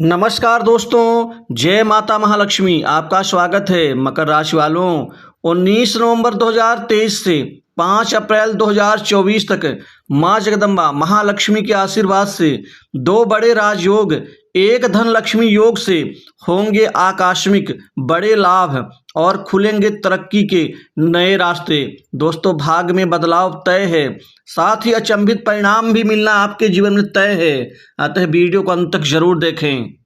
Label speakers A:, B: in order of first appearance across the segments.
A: नमस्कार दोस्तों, जय माता महालक्ष्मी। आपका स्वागत है। मकर राशि वालों, 19 नवंबर 2023 से 5 अप्रैल 2024 तक माँ जगदम्बा महालक्ष्मी के आशीर्वाद से दो बड़े राजयोग, एक धन लक्ष्मी योग से होंगे आकस्मिक बड़े लाभ और खुलेंगे तरक्की के नए रास्ते। दोस्तों, भाग्य में बदलाव तय है, साथ ही अचंभित परिणाम भी मिलना आपके जीवन में तय है। अतः वीडियो को अंत तक जरूर देखें।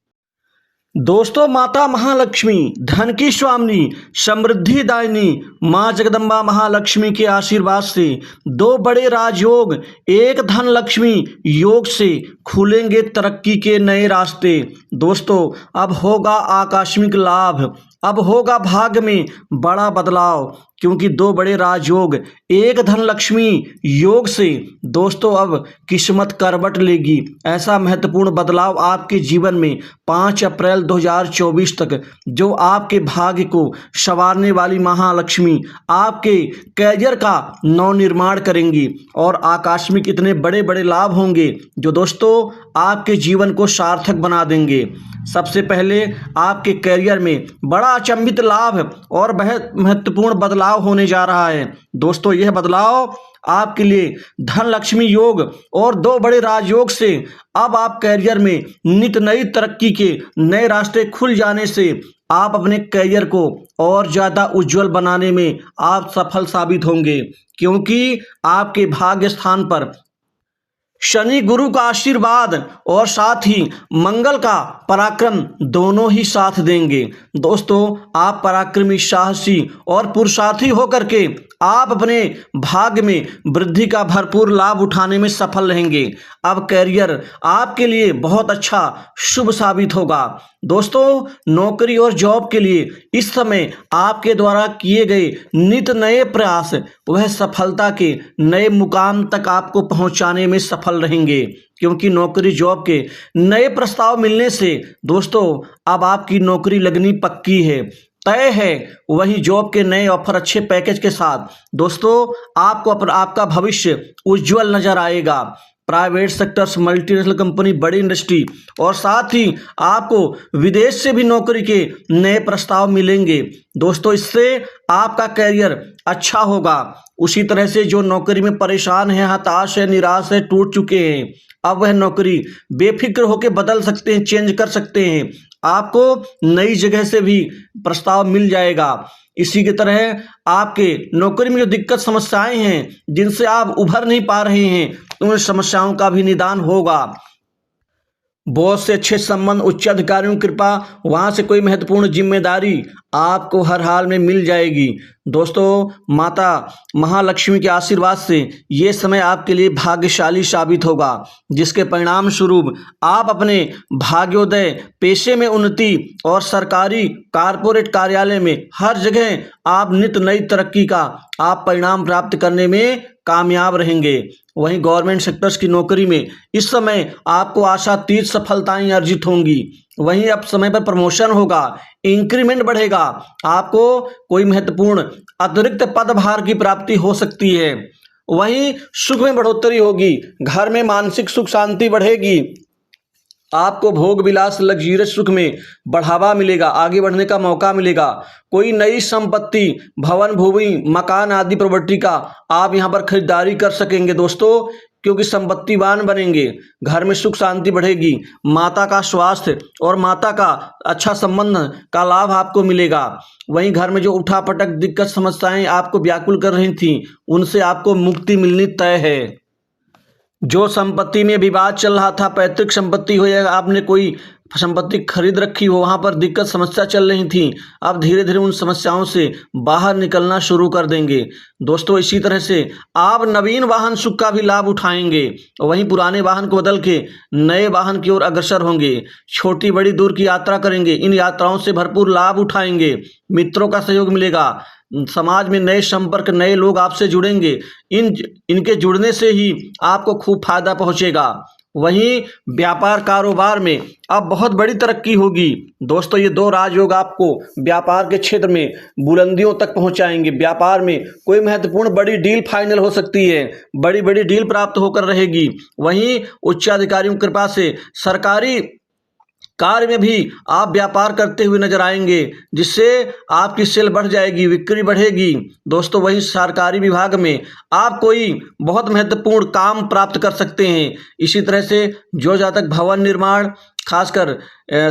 A: दोस्तों, माता महालक्ष्मी धन की स्वामिनी, समृद्धि दायिनी माँ जगदम्बा महालक्ष्मी के आशीर्वाद से दो बड़े राजयोग, एक धन लक्ष्मी योग से खुलेंगे तरक्की के नए रास्ते। दोस्तों, अब होगा आकस्मिक लाभ, अब होगा भाग्य में बड़ा बदलाव, क्योंकि दो बड़े राजयोग, एक धन लक्ष्मी योग से दोस्तों अब किस्मत करवट लेगी। ऐसा महत्वपूर्ण बदलाव आपके जीवन में 5 अप्रैल 2024 तक, जो आपके भाग्य को संवारने वाली महालक्ष्मी आपके कैरियर का नवनिर्माण करेंगी और आकस्मिक इतने बड़े बड़े लाभ होंगे जो दोस्तों आपके जीवन को सार्थक बना देंगे। सबसे पहले आपके कैरियर में बड़ा अचंभित लाभ और बहुत महत्वपूर्ण बदलाव होने जा रहा है। दोस्तों, यह बदलाव आपके लिए धन लक्ष्मी योग और दो बड़े राजयोग से अब आप कैरियर में नित नई तरक्की के नए रास्ते खुल जाने से आप अपने कैरियर को और ज़्यादा उज्जवल बनाने में आप सफल साबित होंगे, क्योंकि आपके भाग्य स्थान पर शनि गुरु का आशीर्वाद और साथ ही मंगल का पराक्रम दोनों ही साथ देंगे। दोस्तों, आप पराक्रमी, साहसी और पुरुषार्थी होकर के आप अपने भाग्य में वृद्धि का भरपूर लाभ उठाने में सफल रहेंगे। अब कैरियर आपके लिए बहुत अच्छा शुभ साबित होगा। दोस्तों, नौकरी और जॉब के लिए इस समय आपके द्वारा किए गए नित नए प्रयास वह सफलता के नए मुकाम तक आपको पहुंचाने में सफल रहेंगे, क्योंकि नौकरी जॉब के नए प्रस्ताव मिलने से दोस्तों अब आपकी नौकरी लगनी पक्की है, तय है। वहीं जॉब के नए ऑफर अच्छे पैकेज के साथ दोस्तों आपको आपका भविष्य उज्जवल नजर आएगा। प्राइवेट सेक्टर्स, मल्टीनेशनल कंपनी, बड़ी इंडस्ट्री और साथ ही आपको विदेश से भी नौकरी के नए प्रस्ताव मिलेंगे। दोस्तों, इससे आपका कैरियर अच्छा होगा। उसी तरह से जो नौकरी में परेशान है, हताश है, निराश है, टूट चुके हैं, अब वह नौकरी बेफिक्र होकर बदल सकते हैं, चेंज कर सकते हैं। आपको नई जगह से भी प्रस्ताव मिल जाएगा। इसी की तरह आपके नौकरी में जो दिक्कत समस्याएं हैं, जिनसे आप उभर नहीं पा रहे हैं, उन समस्याओं का भी निदान होगा। बॉस से अच्छे संबंध, उच्च अधिकारियों की कृपा, वहां से कोई महत्वपूर्ण जिम्मेदारी आपको हर हाल में मिल जाएगी। दोस्तों, माता महालक्ष्मी के आशीर्वाद से ये समय आपके लिए भाग्यशाली साबित होगा, जिसके परिणाम स्वरूप आप अपने भाग्योदय, पेशे में उन्नति और सरकारी कारपोरेट कार्यालय में हर जगह आप नित नई तरक्की का आप परिणाम प्राप्त करने में कामयाब रहेंगे। वहीं गवर्नमेंट सेक्टर्स की नौकरी में इस समय आपको आशातीत सफलताएं अर्जित होंगी। वहीं अब समय पर प्रमोशन होगा, इंक्रीमेंट बढ़ेगा, आपको कोई महत्वपूर्ण अतिरिक्त पदभार की प्राप्ति हो सकती है। वहीं सुख में बढ़ोतरी होगी, घर में मानसिक सुख शांति बढ़ेगी, आपको भोग विलास लग्जरियस सुख में बढ़ावा मिलेगा, आगे बढ़ने का मौका मिलेगा। कोई नई संपत्ति, भवन, भूमि, मकान आदि प्रॉपर्टी का आप यहां पर खरीदारी कर सकेंगे दोस्तों, क्योंकि संपत्तिवान बनेंगे। घर में सुख शांति बढ़ेगी, माता का स्वास्थ्य और माता का अच्छा संबंध का लाभ आपको मिलेगा। वहीं घर में जो उठापटक, दिक्कत, समस्याएं आपको व्याकुल कर रही थी, उनसे आपको मुक्ति मिलनी तय है। जो संपत्ति में विवाद चल रहा था, पैतृक संपत्ति हो या आपने कोई संपत्ति खरीद रखी हो, वहां पर दिक्कत समस्या चल रही थी, अब धीरे धीरे उन समस्याओं से बाहर निकलना शुरू कर देंगे। दोस्तों, इसी तरह से आप नवीन वाहन सुख का भी लाभ उठाएंगे। वहीं पुराने वाहन को बदल के नए वाहन की ओर अग्रसर होंगे। छोटी बड़ी दूर की यात्रा करेंगे, इन यात्राओं से भरपूर लाभ उठाएंगे। मित्रों का सहयोग मिलेगा, समाज में नए संपर्क, नए लोग आपसे जुड़ेंगे। इनके जुड़ने से ही आपको खूब फायदा पहुंचेगा। वहीं व्यापार कारोबार में अब बहुत बड़ी तरक्की होगी। दोस्तों, ये दो राजयोग आपको व्यापार के क्षेत्र में बुलंदियों तक पहुंचाएंगे। व्यापार में कोई महत्वपूर्ण बड़ी डील फाइनल हो सकती है, बड़ी बड़ी डील प्राप्त होकर रहेगी। वहीं उच्च अधिकारियों की कृपा से सरकारी कार्य में भी आप व्यापार करते हुए नजर आएंगे, जिससे आपकी सेल बढ़ जाएगी, बिक्री बढ़ेगी। दोस्तों वहीं सरकारी विभाग में आप कोई बहुत महत्वपूर्ण काम प्राप्त कर सकते हैं। इसी तरह से जो जातक भवन निर्माण, खासकर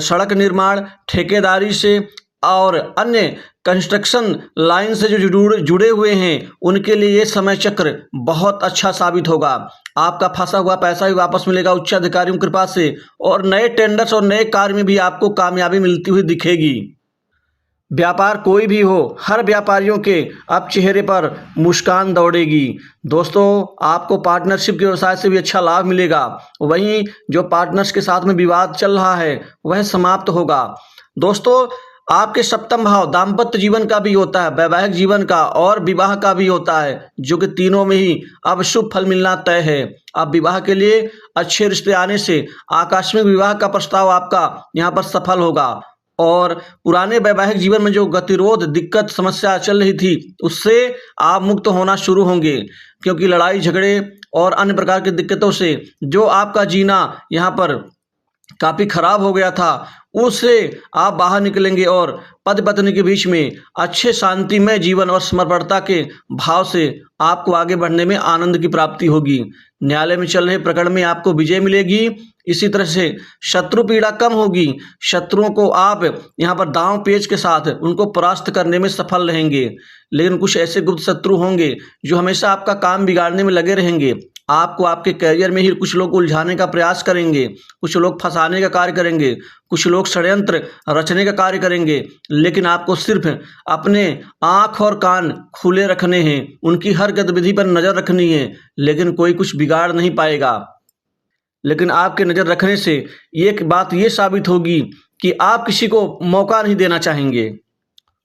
A: सड़क निर्माण, ठेकेदारी से और अन्य कंस्ट्रक्शन लाइन से जो जुड़े हुए हैं, उनके लिए ये समय चक्र बहुत अच्छा साबित होगा। आपका फंसा हुआ पैसा भी वापस मिलेगा उच्चाधिकारियों की कृपा से, और नए टेंडर्स और नए कार्य में भी आपको कामयाबी मिलती हुई दिखेगी। व्यापार कोई भी हो, हर व्यापारियों के अब चेहरे पर मुस्कान दौड़ेगी। दोस्तों आपको पार्टनरशिप के व्यवसाय से भी अच्छा लाभ मिलेगा। वहीं जो पार्टनर्स के साथ में विवाद चल रहा है वह समाप्त होगा। दोस्तों आपके सप्तम भाव दाम्पत्य जीवन का भी होता है, वैवाहिक जीवन का और विवाह का भी होता है, जो कि तीनों में ही अब शुभ फल मिलना तय है। अब विवाह के लिए अच्छे रिश्ते आने से आकस्मिक विवाह का प्रस्ताव आपका यहाँ पर सफल होगा, और पुराने वैवाहिक जीवन में जो गतिरोध, दिक्कत, समस्या चल रही थी उससे आप मुक्त होना शुरू होंगे, क्योंकि लड़ाई झगड़े और अन्य प्रकार की दिक्कतों से जो आपका जीना यहाँ पर काफी खराब हो गया था, उससे आप बाहर निकलेंगे और पति पत्नी के बीच में अच्छे शांतिमय जीवन और समर्पणता के भाव से आपको आगे बढ़ने में आनंद की प्राप्ति होगी। न्यायालय में चल रहे प्रकरण में आपको विजय मिलेगी। इसी तरह से शत्रु पीड़ा कम होगी। शत्रुओं को आप यहाँ पर दांव पेच के साथ उनको परास्त करने में सफल रहेंगे। लेकिन कुछ ऐसे गुप्त शत्रु होंगे जो हमेशा आपका काम बिगाड़ने में लगे रहेंगे। आपको आपके करियर में ही कुछ लोग उलझाने का प्रयास करेंगे, कुछ लोग फंसाने का कार्य करेंगे, कुछ लोग षड्यंत्र रचने का कार्य करेंगे। लेकिन आपको सिर्फ अपने आँख और कान खुले रखने हैं, उनकी हर गतिविधि पर नज़र रखनी है, लेकिन कोई कुछ बिगाड़ नहीं पाएगा। लेकिन आपके नज़र रखने से एक बात ये साबित होगी कि आप किसी को मौका नहीं देना चाहेंगे।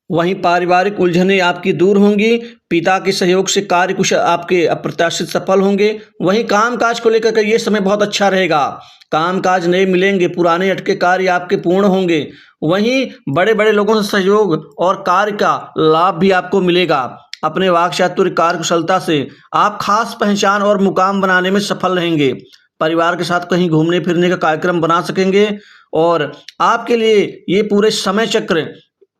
A: वहीं पारिवारिक उलझनें आपकी दूर होंगी। पिता के सहयोग से कार्य कुछ आपके अप्रत्याशित सफल होंगे। वहीं कामकाज को लेकर ये समय बहुत अच्छा रहेगा। कामकाज नए मिलेंगे, पुराने अटके कार्य आपके पूर्ण होंगे। वहीं बड़े बड़े लोगों से सहयोग और कार्य का लाभ भी आपको मिलेगा। अपने वाक चातुर्य, कार्य कुशलता से आप खास पहचान और मुकाम बनाने में सफल रहेंगे। परिवार के साथ कहीं घूमने फिरने का कार्यक्रम बना सकेंगे, और आपके लिए ये पूरे समय चक्र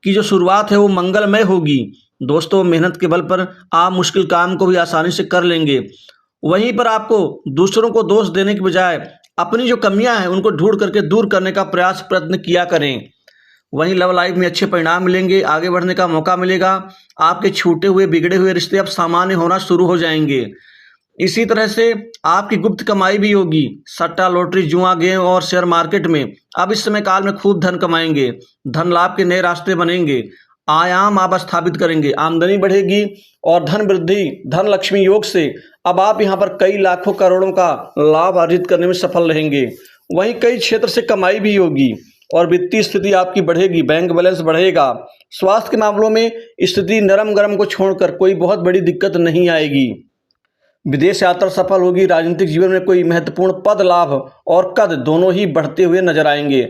A: की जो शुरुआत है वो मंगलमय होगी। दोस्तों मेहनत के बल पर आप मुश्किल काम को भी आसानी से कर लेंगे। वहीं पर आपको दूसरों को दोष देने के बजाय अपनी जो कमियां हैं उनको ढूंढ करके दूर करने का प्रयत्न किया करें। वहीं लव लाइफ में अच्छे परिणाम मिलेंगे, आगे बढ़ने का मौका मिलेगा। आपके छूटे हुए बिगड़े हुए रिश्ते अब सामान्य होना शुरू हो जाएंगे। इसी तरह से आपकी गुप्त कमाई भी होगी। सट्टा, लॉटरी, जुआ, गेम और शेयर मार्केट में अब इस समय काल में खूब धन कमाएंगे। धन लाभ के नए रास्ते बनेंगे। आयाम आप स्थापित करेंगे, आमदनी बढ़ेगी और धन वृद्धि, धन लक्ष्मी योग से अब आप यहाँ पर कई लाखों करोड़ों का लाभ अर्जित करने में सफल रहेंगे। वहीं कई क्षेत्र से कमाई भी होगी और वित्तीय स्थिति आपकी बढ़ेगी, बैंक बैलेंस बढ़ेगा। स्वास्थ्य के मामलों में स्थिति नरम गरम को छोड़कर कोई बहुत बड़ी दिक्कत नहीं आएगी। विदेश यात्रा सफल होगी। राजनीतिक जीवन में कोई महत्वपूर्ण पद लाभ और कद दोनों ही बढ़ते हुए नजर आएंगे।